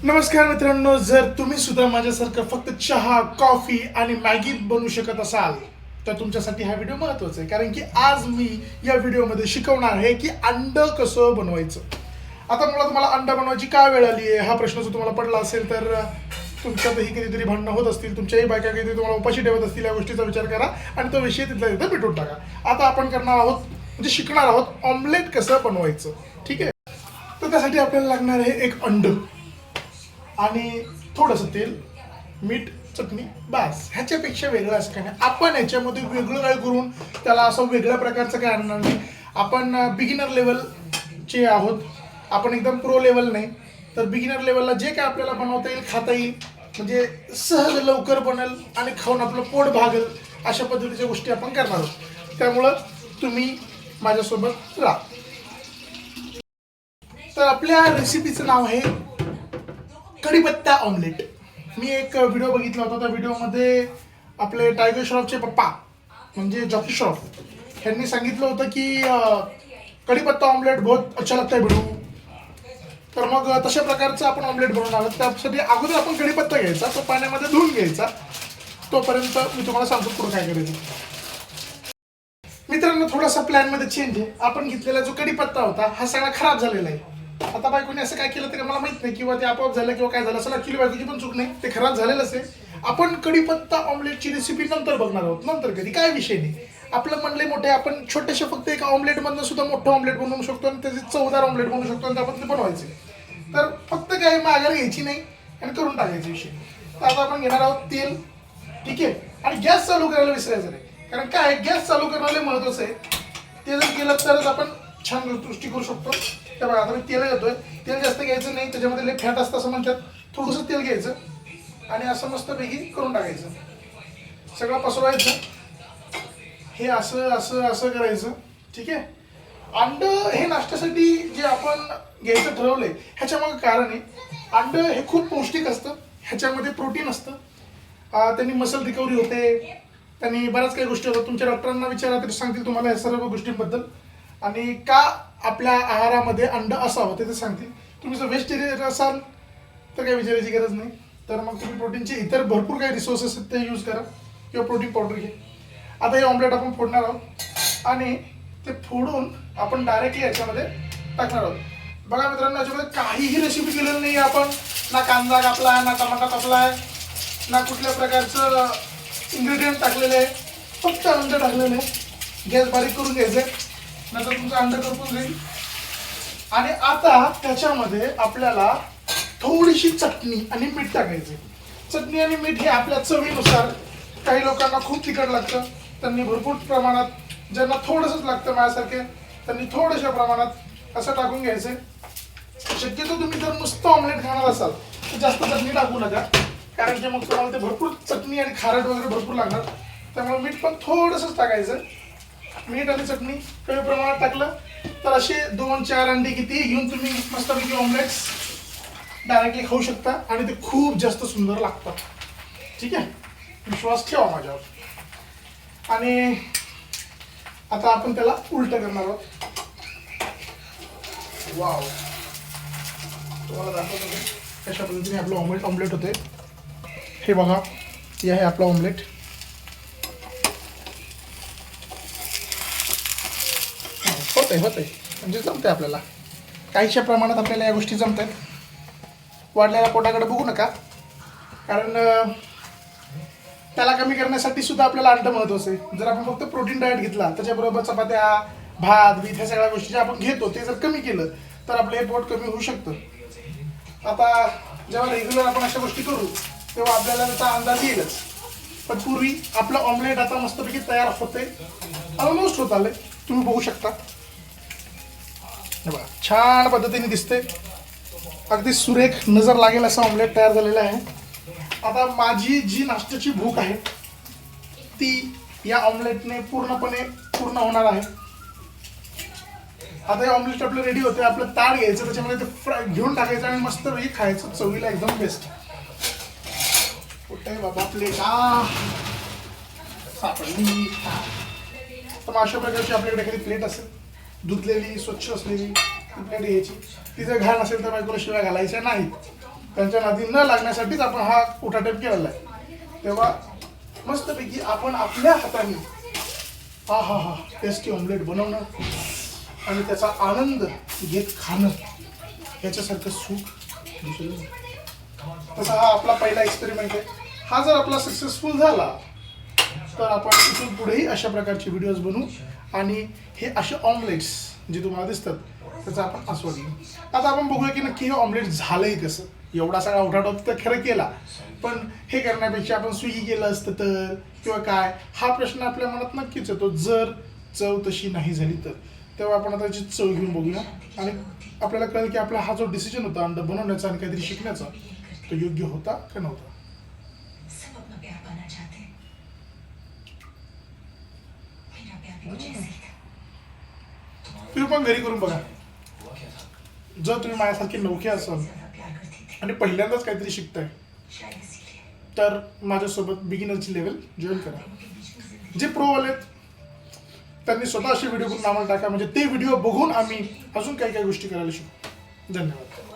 नमस्कार मित्रांनो, जर तुम्ही सुद्धा माझ्यासारखं फक्त चहा, कॉफी आणि मॅगी बनवू शकत असाल तर तुमच्यासाठी हा व्हिडिओ महत्त्वाचा आहे. कारण की आज मी या व्हिडिओमध्ये शिकवणार आहे की अंड कसं बनवायचं. आता मला तुम्हाला अंड बनवायची का वेळ आली आहे हा प्रश्न जर तुम्हाला पडला असेल तर तुमच्यातही कधीतरी भांडणं होत असतील, तुमच्याही बायका कधीतरी तुम्हाला उपाशी ठेवत असतील, या गोष्टीचा विचार करा आणि तो विषय तिथल्या तिथं मिटून टाका. आता आपण करणार आहोत म्हणजे शिकणार आहोत ऑमलेट कसं बनवायचं. ठीक आहे, तर त्यासाठी आपल्याला लागणार आहे एक अंड आणि थोडंसं तेल, मीठ, चटणी, बास. ह्याच्यापेक्षा वेगळं असं काय नाही. आपण ह्याच्यामध्ये वेगळं काय करून त्याला असं वेगळ्या प्रकारचं काय आणणार नाही. आपण बिगिनर लेवलचे आहोत, आपण एकदम प्रो लेवल नाही. तर बिगिनर लेवलला जे काय आपल्याला बनवता येईल, खाता येईल, म्हणजे सहज लवकर बनेल आणि खाऊन आपलं पोट भागेल अशा पद्धतीच्या गोष्टी आपण करणार आहोत. त्यामुळं तुम्ही माझ्यासोबत राहा. तर आपल्या रेसिपीचं नाव आहे कढीपत्ता ऑमलेट. मी एक व्हिडिओ बघितला होता, त्या व्हिडिओमध्ये आपले टायगर श्रॉफचे पप्पा म्हणजे जॉकी श्रॉफ यांनी सांगितलं होतं की कढीपत्ता ऑमलेट बहुत अच्छा लगता है बिडू. तर मग तशा प्रकारचं आपण ऑमलेट बनवणार आहोत. त्यासाठी अगोदर आपण कढीपत्ता घ्यायचा, तो पाण्यामध्ये धुवून घ्यायचा. तोपर्यंत मी तुम्हाला सांगतो पुढे काय करायचं. मित्रांनो, थोडासा प्लॅनमध्ये चेंज आहे. आपण घेतलेला जो कढीपत्ता होता हा सगळा खराब झालेला आहे. आता बायकोने असं काय केलं तरी मला माहित नाही, किंवा ते आपोआप झालं किंवा काय झालं असं. ऍक्च्युली बायकोची पण चूक नाही, ते खराब झालेलंच आहे. आपण कढीपत्ता ऑमलेटची रेसिपी नंतर बघणार आहोत, नंतर कधी, काय विषय नाही. आपलं म्हणले मोठे, आपण छोटेसे फक्त एका ऑमलेटमधनं सुद्धा मोठं ऑमलेट बनवू शकतो आणि त्याचे चवदार ऑमलेट बनवू शकतो आणि त्याबद्दल बनवायचे. तर फक्त काय माघार घ्यायची नाही आणि करून टाकायचा विषय. तर आता आपण घेणार आहोत तेल. ठीक आहे, आणि गॅस चालू करायला विसरायचं नाही. कारण काय, गॅस चालू करणं महत्वाचं आहे. ते जर केलं तरच आपण छान दृष्टी करू शकतो. त्या बघा, आता मी तेल घेतोय. तेल जास्त घ्यायचं नाही, त्याच्यामध्ये लय फॅट असतं असं म्हणतात. थोडंसं तेल घ्यायचं आणि असं मस्तपैकी करून टाकायचं, सगळं पसरवायचं. हे असं असं असं करायचं. ठीक आहे. अंड हे नाश्त्यासाठी जे आपण घ्यायचं ठरवलंय ह्याच्यामागे कारण आहे. अंड हे खूप पौष्टिक असतं, ह्याच्यामध्ये प्रोटीन असतं. त्यांनी मसल रिकव्हरी होते, त्यांनी बऱ्याच काही गोष्टी होतात. तुमच्या डॉक्टरांना विचारा तरी सांगतील तुम्हाला या सर्व गोष्टींबद्दल. आणि का आपल्या आहारामध्ये अंड असावं ते सांगतील. तुम्ही जर व्हेजिटेरियन असाल तर काही विचारायची गरज नाही. तर मग तुम्ही प्रोटीनचे इतर भरपूर काही रिसोर्सेस आहेत ते यूज करा, किंवा प्रोटीन पावडर घ्या. आता हे ऑमलेट आपण फोडणार आहोत आणि ते फोडून आपण डायरेक्टली याच्यामध्ये टाकणार आहोत. बघा मित्रांनो, याच्यामध्ये काहीही रेसिपी केलेली नाही आपण. ना कांदा कापला, ना टमाटा कापलाय, ना कुठल्या प्रकारचं इन्ग्रेडियंट टाकलेलं आहे. फक्त अंड टाकलेलं आहे. गॅस बारीक करून घ्यायचं आहे, नंतर तुमचं अंड करपून जाईल. आणि आता त्याच्यामध्ये आपल्याला थोडीशी चटणी आणि मीठ टाकायचे. चटणी आणि मीठ हे आपल्या चवीनुसार. काही लोकांना खूप तिखट लागतं, त्यांनी भरपूर प्रमाणात, ज्यांना थोडंसंच लागतं माझ्यासारखे त्यांनी थोड्याशा प्रमाणात असं टाकून घ्यायचं. शक्यतो तुम्ही जर नुसतं ऑमलेट खाणार असाल तर जास्त चटणी टाकू नका, कारण की मग तुम्हाला ते भरपूर चटणी आणि खारट वगैरे भरपूर लागणार. त्यामुळे मीठ पण थोडंसंच टाकायचं. मीठ आणि चटणी कमी प्रमाणात टाकलं तर असे 2-4 अंडी किती घेऊन तुम्ही मस्तपैकी ऑमलेट्स डायरेक्टली खाऊ शकता आणि ते खूप जास्त सुंदर लागतात. ठीक आहे, विश्वास ठेवा माझ्यावर. आणि आता आपण त्याला उलट करणार आहोत. वाव, तुम्हाला दाखवतो कशा पद्धतीने आपलं ऑमलेट होते. हे बघा, हे आहे आपलं ऑमलेट. होतंय म्हणजे जमतंय आपल्याला. काहीशा प्रमाणात आपल्याला या गोष्टी जमतात. वाढलेल्या पोटाकडे बघू नका, कारण त्याला कमी करण्यासाठी सुद्धा आपल्याला अंड महत्त्वाचं आहे. जर आपण फक्त प्रोटीन डाएट घेतला, त्याच्याबरोबर चपात्या, भात, बीत ह्या सगळ्या गोष्टी ज्या आपण घेतो ते जर कमी केलं तर आपलं हे पोट कमी होऊ शकतं. आता जेव्हा रेग्युलर आपण अशा गोष्टी करू तेव्हा आपल्याला त्याचा अंदाज येईलच. पण पूर्वी आपलं ऑमलेट आता मस्तपैकी तयार होते, ऑलमोस्ट होत आलंय. तुम्ही बघू शकता, बघा छान पद्धतीने दिसते. अगदी सुरेख नजर लागेल असं ऑमलेट तयार झालेलं आहे. आता माझी जी नाश्त्याची भूक आहे ती या ऑमलेटने पूर्णपणे पूर्ण होणार आहे. आता हे ऑमलेट आपलं रेडी होते. आपलं ताट घ्यायचं, त्याच्यामध्ये ते फ्राय घेऊन टाकायचं आणि मस्त वेळी खायचं. चवीला एकदम बेस्ट. कुठे बाबा प्लेट सापडली. तर अशा प्रकारची आपल्याकडे एखादी प्लेट असेल, धुतलेली स्वच्छ असलेली प्लेट घ्यायची. ती जर घाण असेल तर बायकोला शिवाय घालायच्या नाहीत. त्यांच्या नादी न लागण्यासाठीच आपण हा उठाटेप केलेला आहे. तेव्हा मस्तपैकी आपण आपल्या हाताने हा टेस्टी ऑमलेट बनवणं आणि त्याचा आनंद घेत खाणं याच्यासारखं सुख दुसरं नाही. तसा हा आपला पहिला एक्सपेरिमेंट आहे. हा जर आपला सक्सेसफुल झाला तर आपण इथून पुढेही अशा प्रकारचे व्हिडिओज बनवू आणि हे असे ऑमलेट्स जे तुम्हाला दिसतात त्याचा आपण आस्वाद घेऊ. आता आपण बघूया की नक्की हे ऑमलेट झालंय कसं. एवढा सगळा उठाठोप तर खरं केला, पण हे करण्यापेक्षा आपण स्विगी केलं असतं तर किंवा काय, हा प्रश्न आपल्या मनात नक्कीच येतो जर चव तशी नाही झाली तर. तेव्हा आपण आता त्याची चव घेऊन बघूया आणि आपल्याला कळेल की आपला हा जो डिसिजन होता अंड बनवण्याचा आणि काहीतरी शिकण्याचा तो योग्य होता का नव्हता. सब अपना प्यार पाना चाहते हैं, मेरा प्यार भी कुछ ऐसा ही था। तुम्ही पण घरी करून बघा. जर तुम्ही माझ्यासारखे नवखे असाल ज्यादा प्यार करती थी आणि पहिल्यांदाच काहीतरी शिकताय शायद इसीलिए तर माझ्यासोबत बिगिनरची लेवल जॉईन करा. दोनों के बीच में जिंदगी जे प्रो वाले त्यांनी स्वतः असे व्हिडिओ करून आम्हाला टाका, म्हणजे ते व्हिडिओ बघून आम्ही अजून काही काही गोष्टी करायला शिकू. धन्यवाद.